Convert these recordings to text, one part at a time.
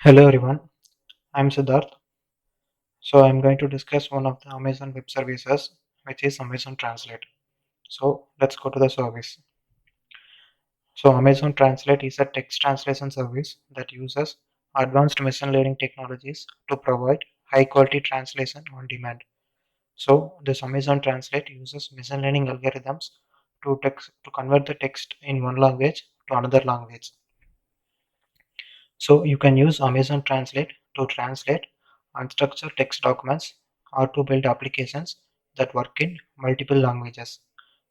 Hello everyone, I'm Siddharth. So I'm going to discuss one of the Amazon Web Services, which is Amazon Translate. So let's go to the service. So Amazon Translate is a text translation service that uses advanced machine learning technologies to provide high quality translation on demand. So this Amazon Translate uses machine learning algorithms to convert the text in one language to another language. So you can use Amazon Translate to translate unstructured text documents or to build applications that work in multiple languages.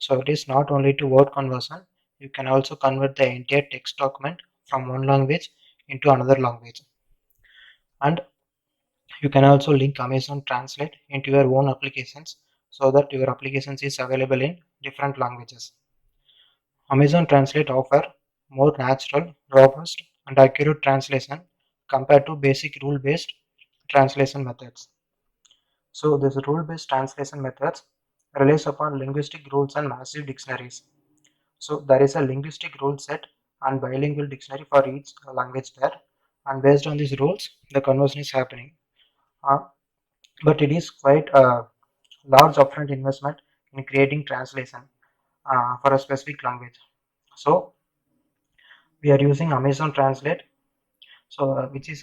So it is not only to word conversion, you can also convert the entire text document from one language into another language. And you can also link Amazon Translate into your own applications so that your applications is available in different languages. Amazon Translate offer more natural, robust, and accurate translation compared to basic rule-based translation methods. So these rule-based translation methods relies upon linguistic rules and massive dictionaries. So there is a linguistic rule set and bilingual dictionary for each language there, and based on these rules, the conversion is happening. Uh, but it is quite a large upfront investment in creating translation for a specific language. So we are using Amazon Translate, so which is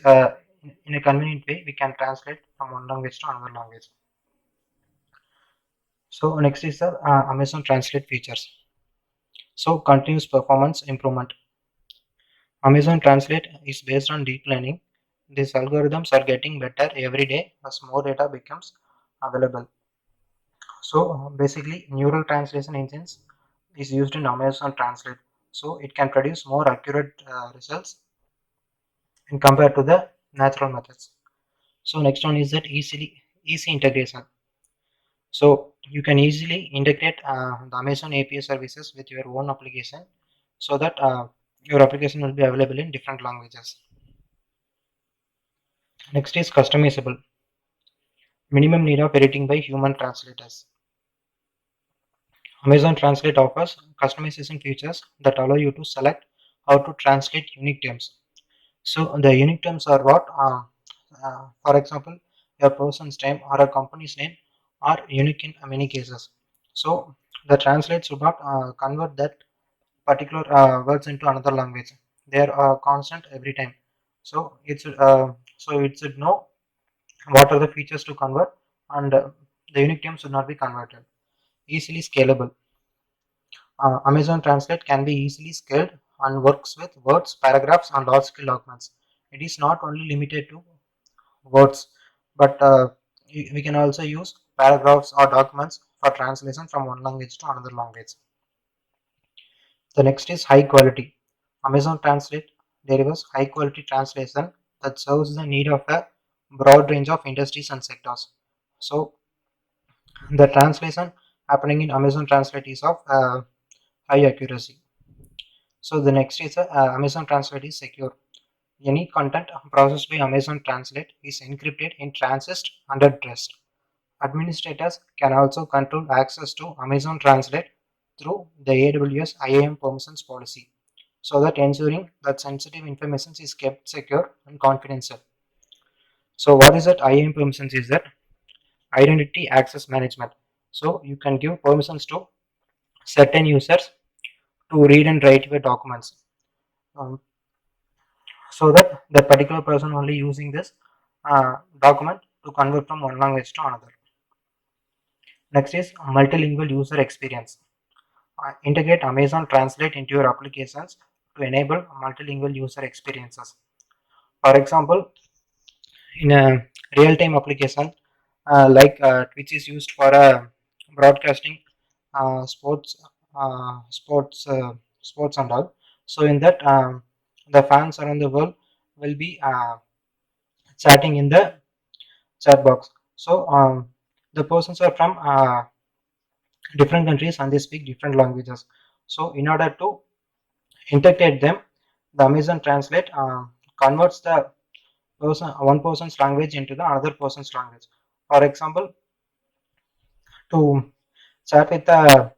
in a convenient way we can translate from one language to another language. So next is the Amazon Translate features. So continuous performance improvement. Amazon Translate is based on deep learning. These algorithms are getting better every day as more data becomes available. So basically neural translation engines is used in Amazon Translate. So it can produce more accurate results in compared to the natural methods. So next one is that easy integration. So you can easily integrate the Amazon API services with your own application so that your application will be available in different languages. Next is customizable. Minimum need of editing by human translators. Amazon Translate offers customization features that allow you to select how to translate unique terms. So the unique terms are what? For example, a person's name or a company's name are unique in many cases. So the translate should not convert that particular words into another language. They are constant every time. So it should know what are the features to convert, and the unique terms should not be converted. Easily scalable. Amazon Translate can be easily scaled and works with words, paragraphs, and large scale documents. It is not only limited to words, but we can also use paragraphs or documents for translation from one language to another language. The next is high quality. Amazon Translate delivers high quality translation that serves the need of a broad range of industries and sectors. So the translation happening in Amazon Translate is of high accuracy. So the next is Amazon Translate is secure. Any content processed by Amazon Translate is encrypted in transit under trust. Administrators can also control access to Amazon Translate through the AWS IAM permissions policy, so that ensuring that sensitive information is kept secure and confidential. So what is that IAM permissions is that identity access management. So you can give permissions to certain users to read and write your documents, um, so that that particular person only using this document to convert from one language to another. Next is multilingual user experience. Integrate Amazon Translate into your applications to enable multilingual user experiences. For example, in a real-time application which is used for broadcasting sports, sports and all. So in that, the fans around the world will be chatting in the chat box. So the persons are from different countries and they speak different languages. So in order to integrate them, the Amazon Translate converts the one person's language into the other person's language. For example, to chat with a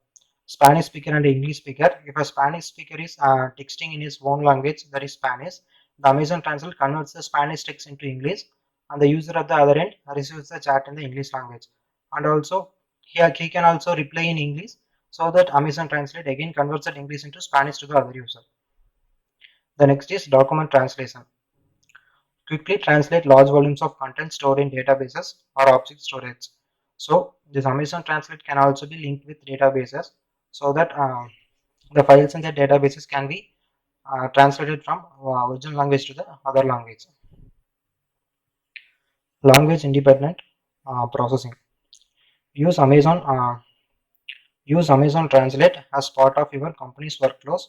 Spanish speaker and English speaker, if a Spanish speaker is texting in his own language, that is Spanish, The Amazon Translate converts the Spanish text into English, and the user at the other end receives the chat in the English language. And also, here he can also reply in English, so that Amazon Translate again converts that English into Spanish to the other user. The next is document translation. Quickly translate large volumes of content stored in databases or object storage. So this Amazon Translate can also be linked with databases, so that the files in the databases can be translated from original language to the other language. Language independent processing. Use Amazon Translate as part of your company's workflows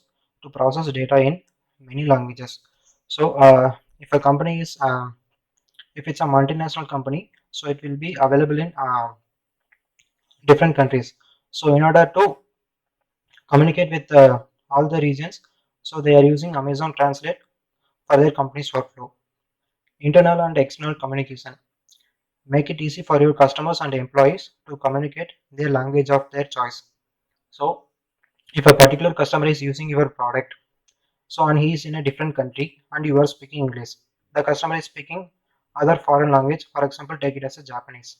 to process data in many languages. So if a company is if it's a multinational company, so it will be available in different countries. So in order to communicate with all the regions, so they are using Amazon Translate for their company's workflow. Internal and external communication. Make it easy for your customers and employees to communicate their language of their choice. So if a particular customer is using your product, so and he is in a different country and you are speaking English, the customer is speaking other foreign language, for example take it as a Japanese.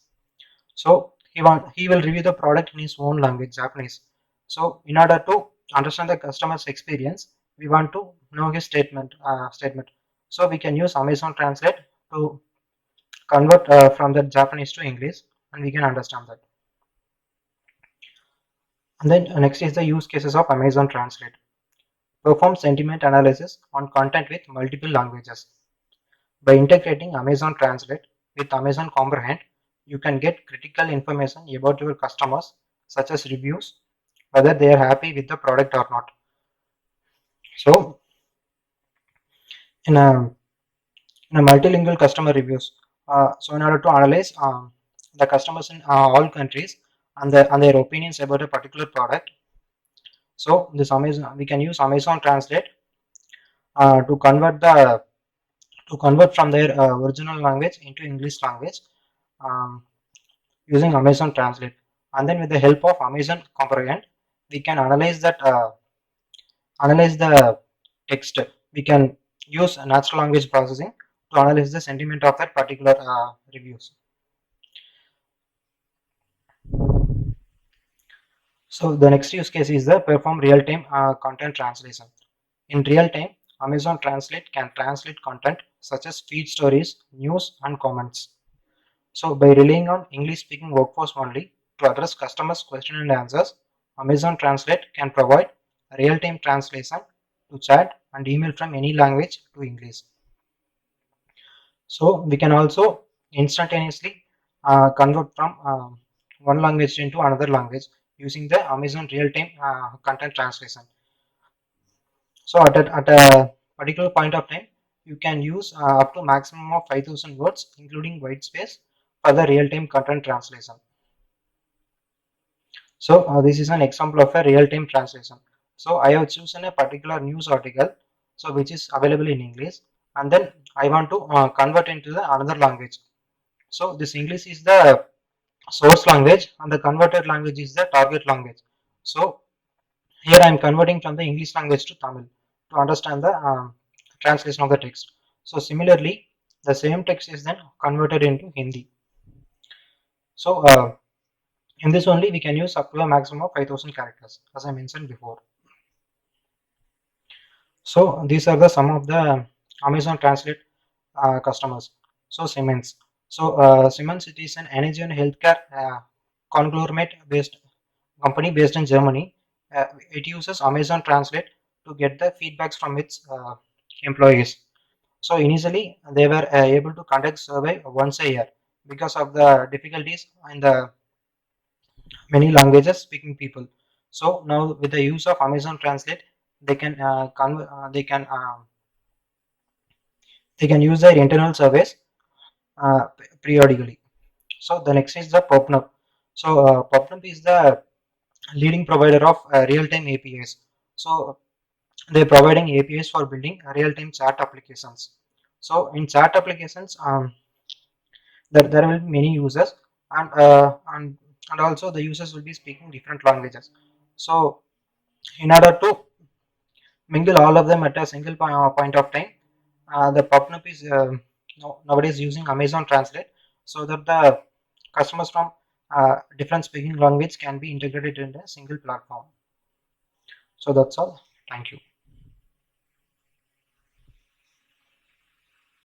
So he will review the product in his own language, Japanese. So in order to understand the customer's experience, we want to know his statement. So we can use Amazon Translate to convert from the Japanese to English, and we can understand that. And then next is the use cases of Amazon Translate. Perform sentiment analysis on content with multiple languages. By integrating Amazon Translate with Amazon Comprehend, you can get critical information about your customers, such as reviews, whether they are happy with the product or not. So in a multilingual customer reviews, so in order to analyze the customers in all countries and their opinions about a particular product, so this Amazon, we can use Amazon Translate to convert from their original language into English language um, using Amazon Translate. And then with the help of Amazon Comprehend, we can analyze the text. We can use natural language processing to analyze the sentiment of that particular reviews. So the next use case is the perform real-time content translation. In real time, Amazon Translate can translate content such as feed stories, news, and comments. So by relying on English-speaking workforce only to address customers' questions and answers, Amazon Translate can provide real-time translation to chat and email from any language to English. So we can also instantaneously convert from one language into another language using the Amazon real-time content translation. So at a particular point of time, you can use up to maximum of 5,000 words, including white space, for the real-time content translation. So this is an example of a real-time translation. So I have chosen a particular news article, so which is available in English, and then I want to convert into the another language. So this English is the source language, and the converted language is the target language. So here I am converting from the English language to Tamil to understand the translation of the text. So similarly, the same text is then converted into Hindi. So in this only we can use up to a maximum of 5,000 characters, as I mentioned before. So these are the some of the Amazon Translate customers. So Siemens. So Siemens, it is an energy and healthcare conglomerate based company based in Germany. It uses Amazon Translate to get the feedbacks from its employees. So initially they were able to conduct survey once a year because of the difficulties in the many languages speaking people. So now with the use of Amazon Translate, they can they can use their internal surveys periodically. So the next is the PubNub. So PubNub is the leading provider of real-time APIs. So they're providing APIs for building real-time chat applications. So in chat applications, there will be many users, and and also the users will be speaking different languages. So in order to mingle all of them at a single point of time, the PubNub is nowadays using Amazon Translate, so that the customers from different speaking language can be integrated in a single platform. So that's all. Thank you.